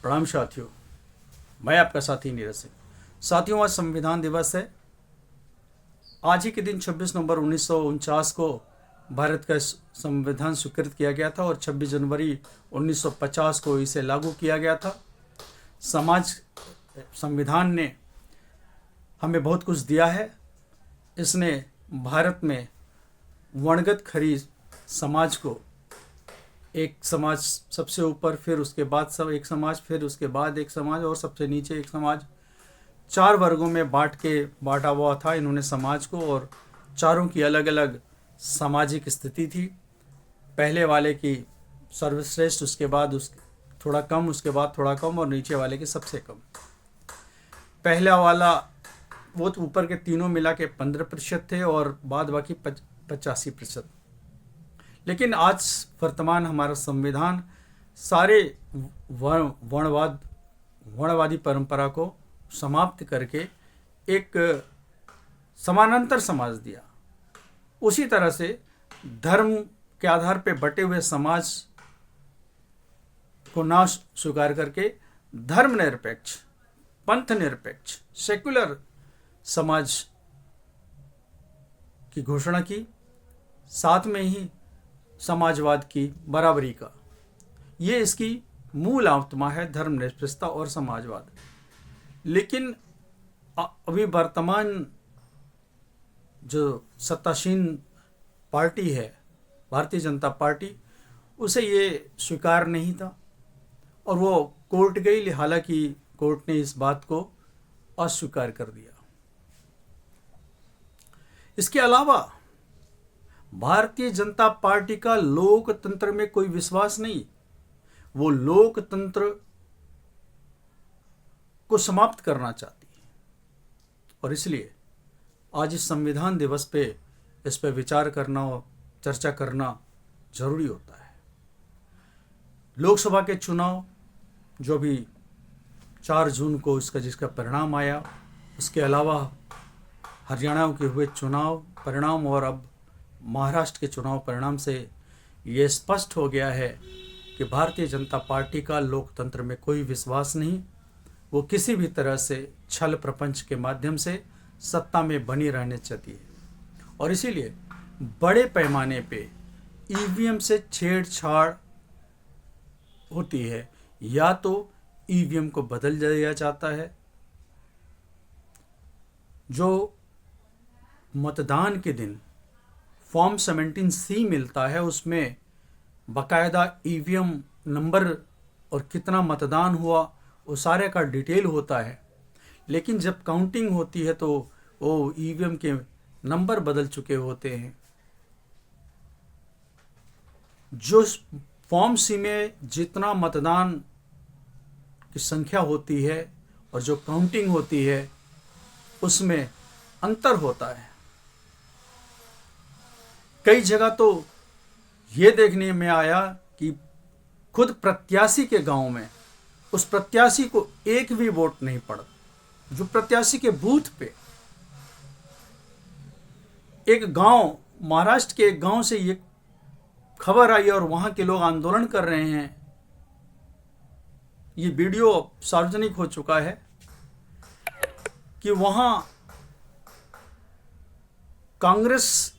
प्रणाम साथियों, मैं आपका साथी नीरज सिंह। साथियों, आज संविधान दिवस है। आज ही के दिन 26 नवंबर 1949 को भारत का संविधान स्वीकृत किया गया था और 26 जनवरी 1950 को इसे लागू किया गया था। संविधान ने हमें बहुत कुछ दिया है। इसने भारत में वर्णगत खरी समाज को, एक समाज सबसे ऊपर, फिर उसके बाद सब एक समाज, फिर उसके बाद एक समाज और सबसे नीचे एक समाज, 4 वर्गों में बांटा हुआ था इन्होंने समाज को। और चारों की अलग अलग सामाजिक स्थिति थी। पहले वाले की सर्वश्रेष्ठ, उसके बाद उसके थोड़ा कम, उसके बाद थोड़ा कम और नीचे वाले की सबसे कम। पहला वाला वो तो ऊपर के तीनों मिला के 15% थे और बाद बाकी 85%। लेकिन आज वर्तमान हमारा संविधान सारे वर्णवादी परंपरा को समाप्त करके एक समानांतर समाज दिया। उसी तरह से धर्म के आधार पर बटे हुए समाज को ना स्वीकार करके धर्मनिरपेक्ष, पंथ निरपेक्ष, सेक्युलर समाज की घोषणा की। साथ में ही समाजवाद की बराबरी का, ये इसकी मूल आत्मा है, धर्मनिरपेक्षता और समाजवाद। लेकिन अभी वर्तमान जो सत्तासीन पार्टी है, भारतीय जनता पार्टी, उसे ये स्वीकार नहीं था और वो कोर्ट गई। हालांकि कोर्ट ने इस बात को अस्वीकार कर दिया। इसके अलावा भारतीय जनता पार्टी का लोकतंत्र में कोई विश्वास नहीं। वो लोकतंत्र को समाप्त करना चाहती है और इसलिए आज इस संविधान दिवस पे इस पे विचार करना और चर्चा करना जरूरी होता है। लोकसभा के चुनाव जो भी 4 जून को जिसका परिणाम आया, उसके अलावा हरियाणा के हुए चुनाव परिणाम और अब महाराष्ट्र के चुनाव परिणाम से ये स्पष्ट हो गया है कि भारतीय जनता पार्टी का लोकतंत्र में कोई विश्वास नहीं। वो किसी भी तरह से छल प्रपंच के माध्यम से सत्ता में बनी रहने चाहती है और इसीलिए बड़े पैमाने पे ईवीएम से छेड़छाड़ होती है। या तो ईवीएम को बदल दिया जाता है, जो मतदान के दिन फॉर्म 17C मिलता है, उसमें बाकायदा ईवीएम नंबर और कितना मतदान हुआ वो सारे का डिटेल होता है। लेकिन जब काउंटिंग होती है तो वो ईवीएम के नंबर बदल चुके होते हैं। जो फॉर्म C में जितना मतदान की संख्या होती है और जो काउंटिंग होती है उसमें अंतर होता है। कई जगह तो ये देखने में आया कि खुद प्रत्याशी के गांव में उस प्रत्याशी को एक भी वोट नहीं पड़ा। जो प्रत्याशी के बूथ पे, एक गांव, महाराष्ट्र के एक गांव से ये खबर आई और वहां के लोग आंदोलन कर रहे हैं। ये वीडियो सार्वजनिक हो चुका है कि वहां कांग्रेस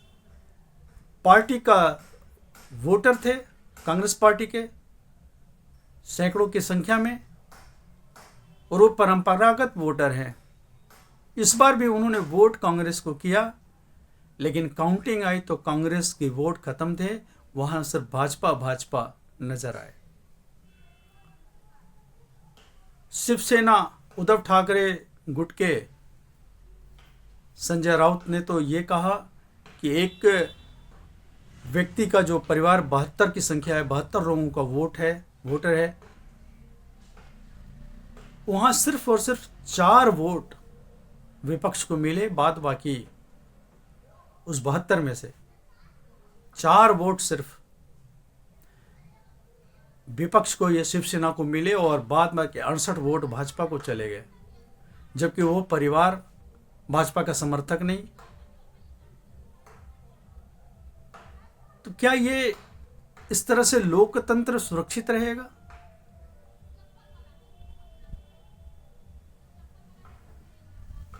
पार्टी का वोटर थे, कांग्रेस पार्टी के सैकड़ों की संख्या में, और वो परंपरागत वोटर हैं। इस बार भी उन्होंने वोट कांग्रेस को किया, लेकिन काउंटिंग आई तो कांग्रेस के वोट खत्म थे, वहां सिर्फ भाजपा नजर आए। शिवसेना, उद्धव ठाकरे गुट के संजय राउत ने तो ये कहा कि एक व्यक्ति का जो परिवार 72 की संख्या है, 72 लोगों का वोटर है, वहां सिर्फ और सिर्फ 4 वोट विपक्ष को मिले। बाद बाकी उस 72 में से 4 वोट सिर्फ विपक्ष को, ये शिवसेना को मिले और बाद में 68 वोट भाजपा को चले गए, जबकि वो परिवार भाजपा का समर्थक नहीं। तो क्या ये इस तरह से लोकतंत्र सुरक्षित रहेगा?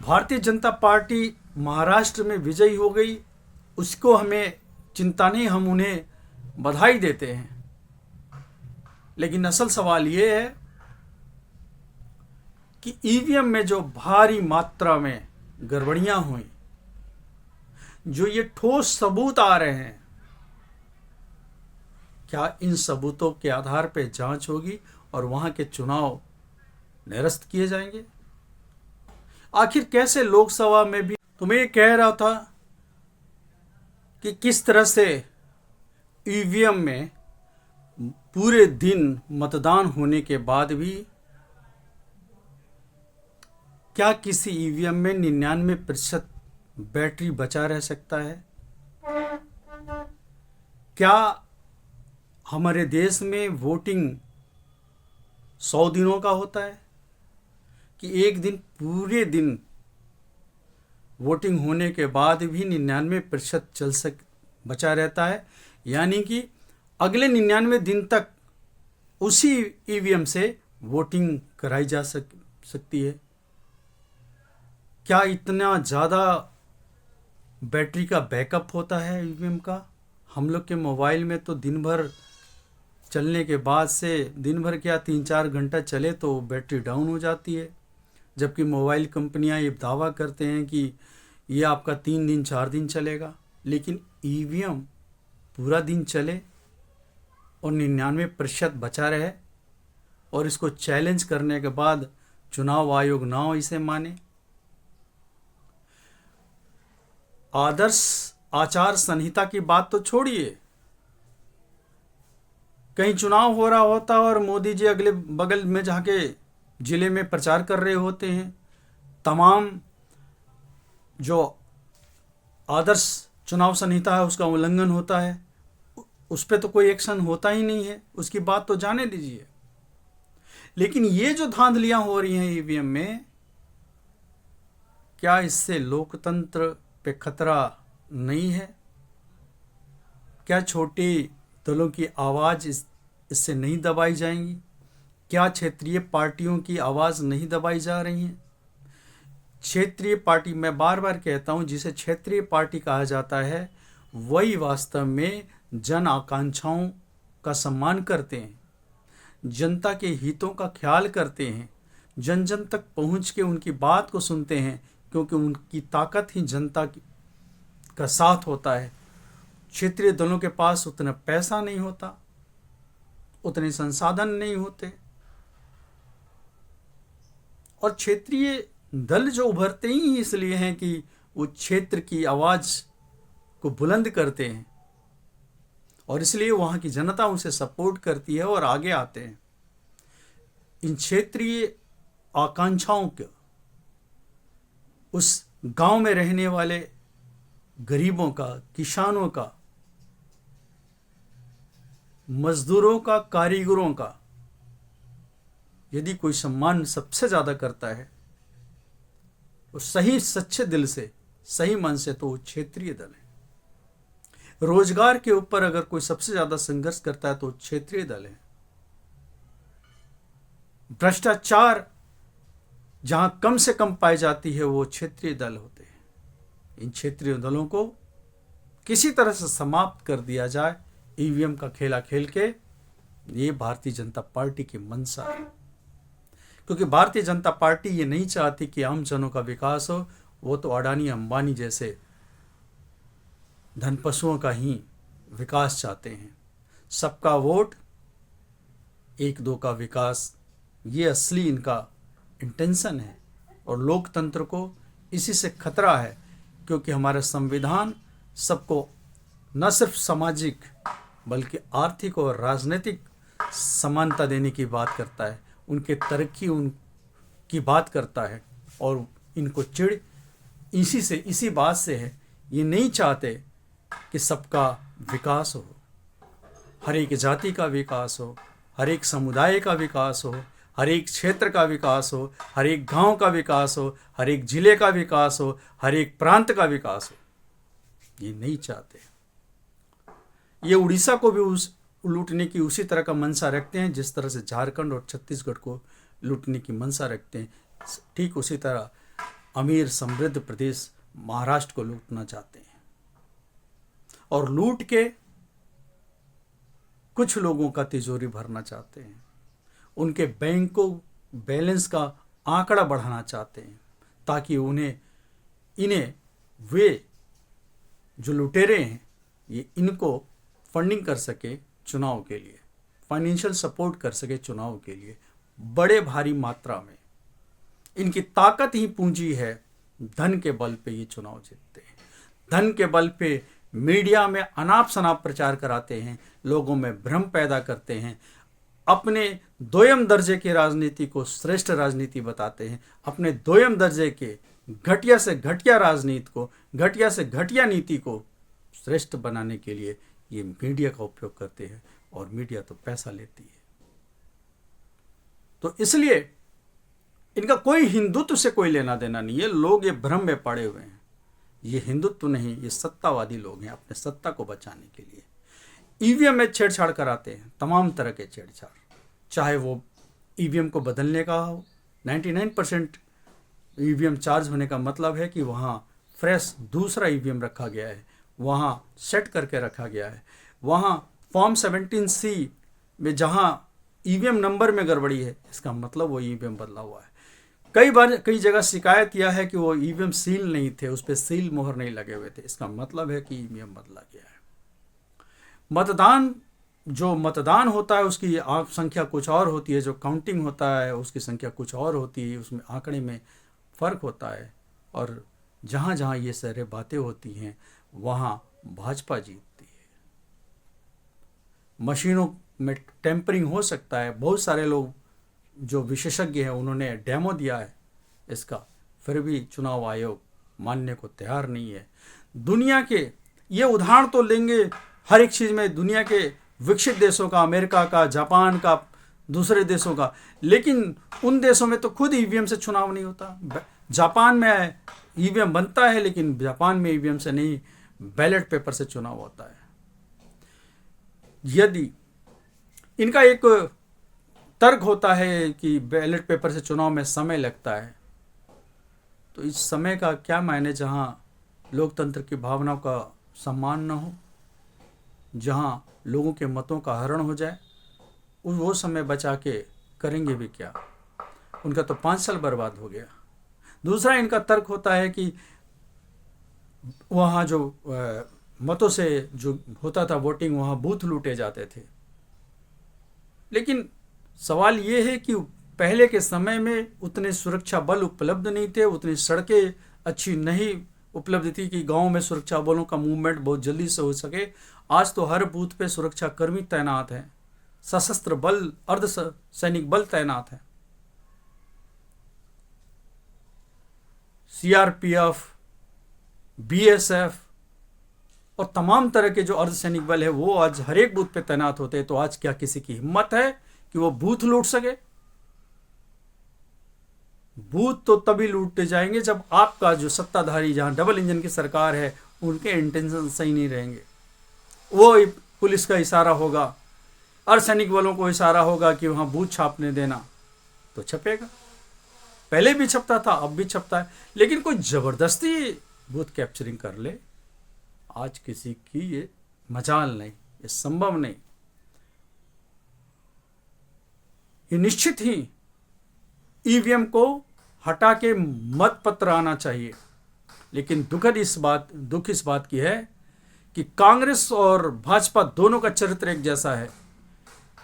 भारतीय जनता पार्टी महाराष्ट्र में विजयी हो गई, उसको हमें चिंता नहीं, हम उन्हें बधाई देते हैं। लेकिन असल सवाल ये है कि ईवीएम में जो भारी मात्रा में गड़बड़ियां हुई, जो ये ठोस सबूत आ रहे हैं, क्या इन सबूतों के आधार पर जांच होगी और वहां के चुनाव निरस्त किए जाएंगे? आखिर कैसे लोकसभा में भी तो मैं ये कह रहा था कि किस तरह से ईवीएम में पूरे दिन मतदान होने के बाद भी क्या किसी ईवीएम में 99% बैटरी बचा रह सकता है? क्या हमारे देश में वोटिंग 100 दिनों का होता है कि एक दिन पूरे दिन वोटिंग होने के बाद भी 99% बचा रहता है, यानी कि अगले 99 दिन तक उसी ईवीएम से वोटिंग कराई जा सकती है? क्या इतना ज़्यादा बैटरी का बैकअप होता है ईवीएम का? हम लोग के मोबाइल में तो दिन भर चलने के बाद से, दिन भर क्या 3-4 घंटा चले तो बैटरी डाउन हो जाती है, जबकि मोबाइल कंपनियां ये दावा करते हैं कि ये आपका 3 दिन 4 दिन चलेगा। लेकिन ईवीएम पूरा दिन चले और 99% बचा रहे, और इसको चैलेंज करने के बाद चुनाव आयोग ना इसे माने। आदर्श आचार संहिता की बात तो छोड़िए, कहीं चुनाव हो रहा होता और मोदी जी अगले बगल में जाके जिले में प्रचार कर रहे होते हैं, तमाम जो आदर्श चुनाव संहिता है उसका उल्लंघन होता है, उस पर तो कोई एक्शन होता ही नहीं है, उसकी बात तो जाने दीजिए। लेकिन ये जो धांधलियां हो रही हैं ईवीएम में, क्या इससे लोकतंत्र पे खतरा नहीं है? क्या छोटे दलों की आवाज़ इससे नहीं दबाई जाएंगी? क्या क्षेत्रीय पार्टियों की आवाज़ नहीं दबाई जा रही है? क्षेत्रीय पार्टी, मैं बार बार कहता हूं, जिसे क्षेत्रीय पार्टी कहा जाता है, वही वास्तव में जन आकांक्षाओं का सम्मान करते हैं, जनता के हितों का ख्याल करते हैं, जन जन तक पहुंच के उनकी बात को सुनते हैं, क्योंकि उनकी ताकत ही जनता का साथ होता है। क्षेत्रीय दलों के पास उतना पैसा नहीं होता, उतने संसाधन नहीं होते, और क्षेत्रीय दल जो उभरते ही इसलिए हैं कि वो क्षेत्र की आवाज़ को बुलंद करते हैं, और इसलिए वहाँ की जनता उसे सपोर्ट करती है और आगे आते हैं। इन क्षेत्रीय आकांक्षाओं के, उस गांव में रहने वाले गरीबों का, किसानों का, मजदूरों का, कारीगरों का यदि कोई सम्मान सबसे ज़्यादा करता है तो सही सच्चे दिल से, सही मन से, तो वो क्षेत्रीय दल है। रोजगार के ऊपर अगर कोई सबसे ज़्यादा संघर्ष करता है तो क्षेत्रीय दल है। भ्रष्टाचार जहां कम से कम पाई जाती है वो क्षेत्रीय दल होते हैं। इन क्षेत्रीय दलों को किसी तरह से समाप्त कर दिया जाए ईवीएम का खेला खेल के, ये भारतीय जनता पार्टी की मंशा है। क्योंकि भारतीय जनता पार्टी ये नहीं चाहती कि आम जनों का विकास हो, वो तो अडानी अंबानी जैसे धनपशुओं का ही विकास चाहते हैं। सबका वोट, 1-2 का विकास, ये असली इनका इंटेंशन है, और लोकतंत्र को इसी से खतरा है, क्योंकि हमारा संविधान सबको न सिर्फ सामाजिक बल्कि आर्थिक और राजनीतिक समानता देने की बात करता है, उनके तरक्की उनकी बात करता है, और इनको चिढ़ इसी बात से है, ये नहीं चाहते कि सबका विकास हो, हर एक जाति का विकास हो, हर एक समुदाय का विकास हो, हर एक क्षेत्र का विकास हो, हर एक गांव का विकास हो, हर एक जिले का विकास हो, हर एक प्रांत का विकास हो। ये नहीं चाहते। ये उड़ीसा को भी लूटने की उसी तरह का मंशा रखते हैं जिस तरह से झारखंड और छत्तीसगढ़ को लूटने की मंशा रखते हैं। ठीक उसी तरह अमीर समृद्ध प्रदेश महाराष्ट्र को लूटना चाहते हैं और लूट के कुछ लोगों का तिजोरी भरना चाहते हैं, उनके बैंक को बैलेंस का आंकड़ा बढ़ाना चाहते हैं ताकि इन्हें वे जो लुटेरे हैं ये इनको फंडिंग कर सके चुनाव के लिए, फाइनेंशियल सपोर्ट कर सके चुनाव के लिए बड़े भारी मात्रा में। इनकी ताकत ही पूंजी है, धन के बल पे ये चुनाव जीतते हैं। धन के बल पे मीडिया में अनाप शनाप प्रचार कराते हैं, लोगों में भ्रम पैदा करते हैं, अपने दोयम दर्जे की राजनीति को श्रेष्ठ राजनीति बताते हैं, अपने दोयम दर्जे के घटिया से घटिया राजनीति को, घटिया से घटिया नीति को श्रेष्ठ बनाने के लिए ये मीडिया का उपयोग करते हैं और मीडिया तो पैसा लेती है। तो इसलिए इनका कोई हिंदुत्व से कोई लेना देना नहीं है। लोग ये भ्रम में पड़े हुए हैं, ये हिंदुत्व नहीं, ये सत्तावादी लोग हैं अपने सत्ता को बचाने के लिए। ईवीएम में छेड़छाड़ कराते हैं, तमाम तरह के छेड़छाड़, चाहे वो ईवीएम को बदलने का हो। 99% ईवीएम चार्ज होने का मतलब है कि वहाँ फ्रेश दूसरा ईवीएम रखा गया है, वहाँ सेट करके रखा गया है। वहाँ फॉर्म 17C में जहाँ ईवीएम नंबर में गड़बड़ी है, इसका मतलब वो ईवीएम बदला हुआ है। कई बार कई जगह शिकायत किया है कि वो ईवीएम सील नहीं थे, उस पर सील मोहर नहीं लगे हुए थे, इसका मतलब है कि ईवीएम बदला गया है। मतदान होता है उसकी संख्या कुछ और होती है, जो काउंटिंग होता है उसकी संख्या कुछ और होती है, उसमें आंकड़े में फ़र्क होता है। और जहाँ जहाँ ये सारे बातें होती हैं वहाँ भाजपा जीतती है। मशीनों में टेम्परिंग हो सकता है, बहुत सारे लोग जो विशेषज्ञ हैं उन्होंने डेमो दिया है इसका, फिर भी चुनाव आयोग मानने को तैयार नहीं है। दुनिया के ये उदाहरण तो लेंगे हर एक चीज़ में, दुनिया के विकसित देशों का, अमेरिका का, जापान का, दूसरे देशों का, लेकिन उन देशों में तो खुद ईवीएम से चुनाव नहीं होता। जापान में ईवीएम बनता है लेकिन जापान में ईवीएम से नहीं, बैलेट पेपर से चुनाव होता है। यदि इनका एक तर्क होता है कि बैलेट पेपर से चुनाव में समय लगता है, तो इस समय का क्या मायने जहां लोकतंत्र की भावनाओं का सम्मान न हो, जहां लोगों के मतों का हरण हो जाए, वो समय बचा के करेंगे भी क्या? उनका तो 5 साल बर्बाद हो गया। दूसरा इनका तर्क होता है कि वहाँ जो मतों से जो होता था वोटिंग, वहाँ बूथ लूटे जाते थे। लेकिन सवाल ये है कि पहले के समय में उतने सुरक्षा बल उपलब्ध नहीं थे, उतनी सड़कें अच्छी नहीं उपलब्ध थी कि गांव में सुरक्षा बलों का मूवमेंट बहुत जल्दी से हो सके। आज तो हर बूथ पे सुरक्षा कर्मी तैनात हैं, सशस्त्र बल, अर्ध सैनिक बल तैनात हैं। सीआरपीएफ, बीएसएफ और तमाम तरह के जो अर्धसैनिक बल है वो आज हर एक बूथ पे तैनात होते हैं। तो आज क्या किसी की हिम्मत है कि वो बूथ लूट सके? बूथ तो तभी लूटते जाएंगे जब आपका जो सत्ताधारी, जहां डबल इंजन की सरकार है, उनके इंटेंशन सही नहीं रहेंगे। वो पुलिस का इशारा होगा, अर्धसैनिक बलों को इशारा होगा कि वहां बूथ छापने देना, तो छपेगा। पहले भी छपता था, अब भी छपता है, लेकिन कोई जबरदस्ती बूथ कैप्चरिंग कर ले, आज किसी की ये मजाल नहीं, ये संभव नहीं। ये निश्चित ही ईवीएम को हटा के मत पत्र आना चाहिए। लेकिन दुख इस बात की है कि कांग्रेस और भाजपा दोनों का चरित्र एक जैसा है।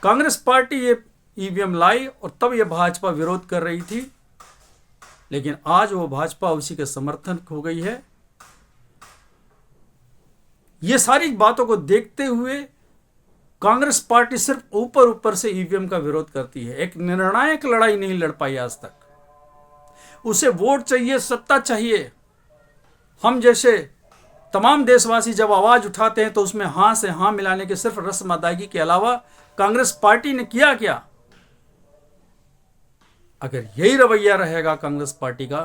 कांग्रेस पार्टी ये ईवीएम लाई और तब ये भाजपा विरोध कर रही थी, लेकिन आज वो भाजपा उसी के समर्थन हो गई है। ये सारी बातों को देखते हुए कांग्रेस पार्टी सिर्फ ऊपर ऊपर से ईवीएम का विरोध करती है, एक निर्णायक लड़ाई नहीं लड़ पाई आज तक। उसे वोट चाहिए, सत्ता चाहिए। हम जैसे तमाम देशवासी जब आवाज उठाते हैं तो उसमें हां से हां मिलाने के सिर्फ रस्म अदायगी के अलावा कांग्रेस पार्टी ने किया क्या? अगर यही रवैया रहेगा कांग्रेस पार्टी का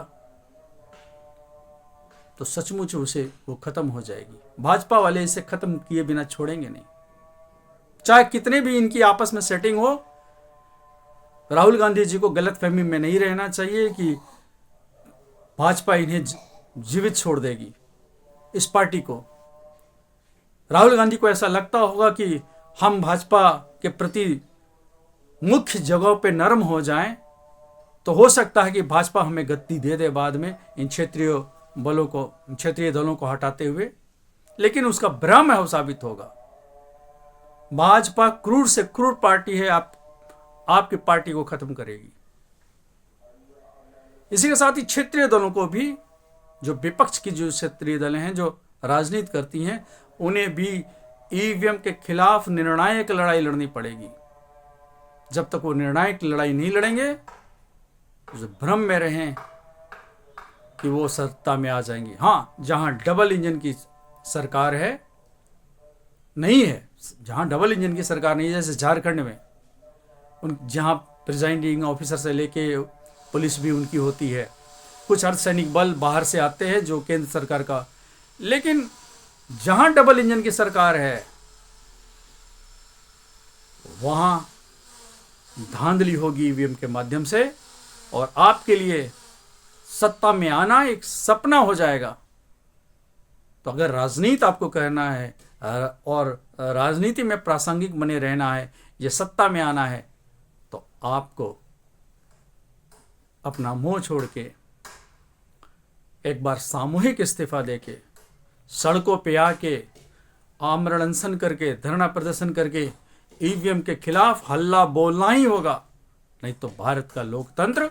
तो सचमुच उसे वो खत्म हो जाएगी। भाजपा वाले इसे खत्म किए बिना छोड़ेंगे नहीं, चाहे कितने भी इनकी आपस में सेटिंग हो। राहुल गांधी जी को गलतफहमी में नहीं रहना चाहिए कि भाजपा इन्हें जीवित छोड़ देगी, इस पार्टी को। राहुल गांधी को ऐसा लगता होगा कि हम भाजपा के प्रति मुख्य जगहों पे नरम हो जाएं तो हो सकता है कि भाजपा हमें गति दे दे बाद में इन क्षेत्रीय दलों को हटाते हुए, लेकिन उसका भ्रम है वो साबित होगा। भाजपा क्रूर से क्रूर पार्टी है, आपकी पार्टी को खत्म करेगी। इसी के साथ ही क्षेत्रीय दलों को भी, जो विपक्ष की जो क्षेत्रीय दलें हैं जो राजनीति करती हैं, उन्हें भी ईवीएम के खिलाफ निर्णायक लड़ाई लड़नी पड़ेगी। जब तक वो निर्णायक लड़ाई नहीं लड़ेंगे, तो भ्रम में रहें कि वो सत्ता में आ जाएंगे। हाँ, जहां डबल इंजन की सरकार है, नहीं है, जहां डबल इंजन की सरकार नहीं है, जैसे झारखंड में जहां प्रिजाइडिंग ऑफिसर से लेके पुलिस भी उनकी होती है, कुछ अर्धसैनिक बल बाहर से आते हैं जो केंद्र सरकार का, लेकिन जहां डबल इंजन की सरकार है वहां धांधली होगी ईवीएम के माध्यम से, और आपके लिए सत्ता में आना एक सपना हो जाएगा। तो अगर राजनीति आपको करना है और राजनीति में प्रासंगिक बने रहना है, ये सत्ता में आना है, तो आपको अपना मुंह छोड़ के एक बार सामूहिक इस्तीफा देके, सड़कों पे आके आमरण अनशन करके, धरना प्रदर्शन करके ईवीएम के खिलाफ हल्ला बोलना ही होगा। नहीं तो भारत का लोकतंत्र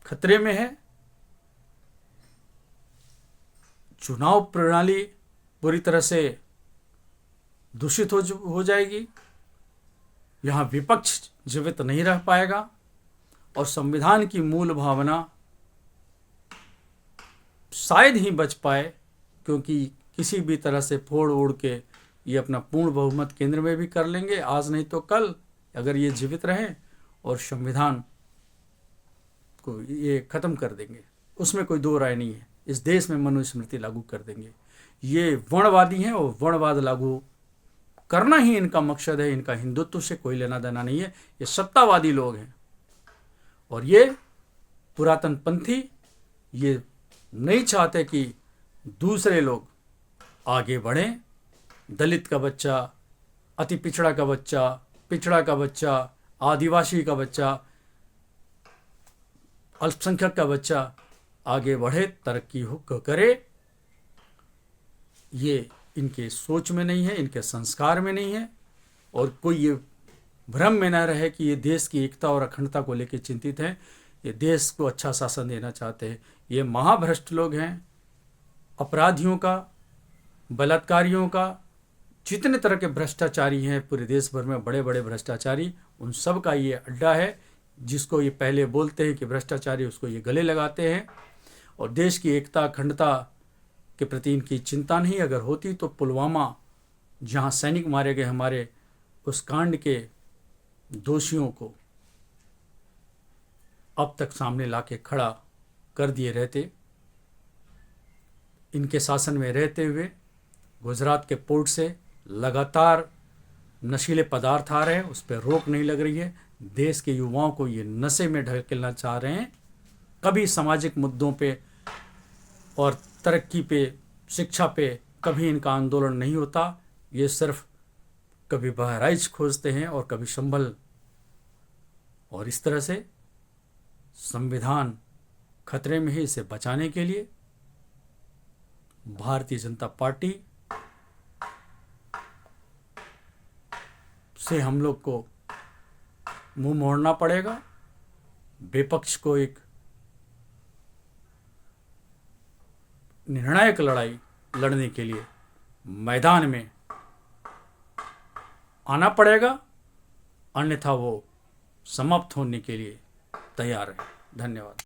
खतरे में है। चुनाव प्रणाली पूरी तरह से दूषित हो जाएगी, यहां विपक्ष जीवित नहीं रह पाएगा, और संविधान की मूल भावना शायद ही बच पाए, क्योंकि किसी भी तरह से फोड़ ओढ़ के ये अपना पूर्ण बहुमत केंद्र में भी कर लेंगे, आज नहीं तो कल, अगर ये जीवित रहें, और संविधान को ये खत्म कर देंगे, उसमें कोई दो राय नहीं है। इस देश में मनुस्मृति लागू कर देंगे। ये वर्णवादी हैं और वर्णवाद लागू करना ही इनका मकसद है। इनका हिंदुत्व से कोई लेना देना नहीं है। ये सत्तावादी लोग हैं, और ये पुरातन पंथी ये नहीं चाहते कि दूसरे लोग आगे बढ़ें। दलित का बच्चा, अति पिछड़ा का बच्चा, पिछड़ा का बच्चा, आदिवासी का बच्चा, अल्पसंख्यक का बच्चा आगे बढ़े, तरक्की करे, ये इनके सोच में नहीं है, इनके संस्कार में नहीं है। और कोई ये भ्रम में न रहे कि ये देश की एकता और अखंडता को लेकर चिंतित हैं, ये देश को अच्छा शासन देना चाहते हैं। ये महाभ्रष्ट लोग हैं। अपराधियों का, बलात्कारियों का, जितने तरह के भ्रष्टाचारी हैं पूरे देश भर में, बड़े बड़े भ्रष्टाचारी, उन सब का ये अड्डा है। जिसको ये पहले बोलते हैं कि भ्रष्टाचारी, उसको ये गले लगाते हैं। और देश की एकता अखंडता के प्रति इनकी चिंता नहीं अगर होती, तो पुलवामा जहां सैनिक मारे गए हमारे, उस कांड के दोषियों को अब तक सामने लाके खड़ा कर दिए रहते। इनके शासन में रहते हुए गुजरात के पोर्ट से लगातार नशीले पदार्थ आ रहे हैं, उस पर रोक नहीं लग रही है। देश के युवाओं को ये नशे में ढकेलना चाह रहे हैं। कभी सामाजिक मुद्दों पे और तरक्की पे, शिक्षा पे कभी इनका आंदोलन नहीं होता। ये सिर्फ कभी बहराइच खोजते हैं और कभी संभल, और इस तरह से संविधान खतरे में है। इसे बचाने के लिए भारतीय जनता पार्टी से हम लोग को मुंह मोड़ना पड़ेगा। विपक्ष को एक निर्णायक लड़ाई लड़ने के लिए मैदान में आना पड़ेगा, अन्यथा वो समाप्त होने के लिए तैयार है। धन्यवाद।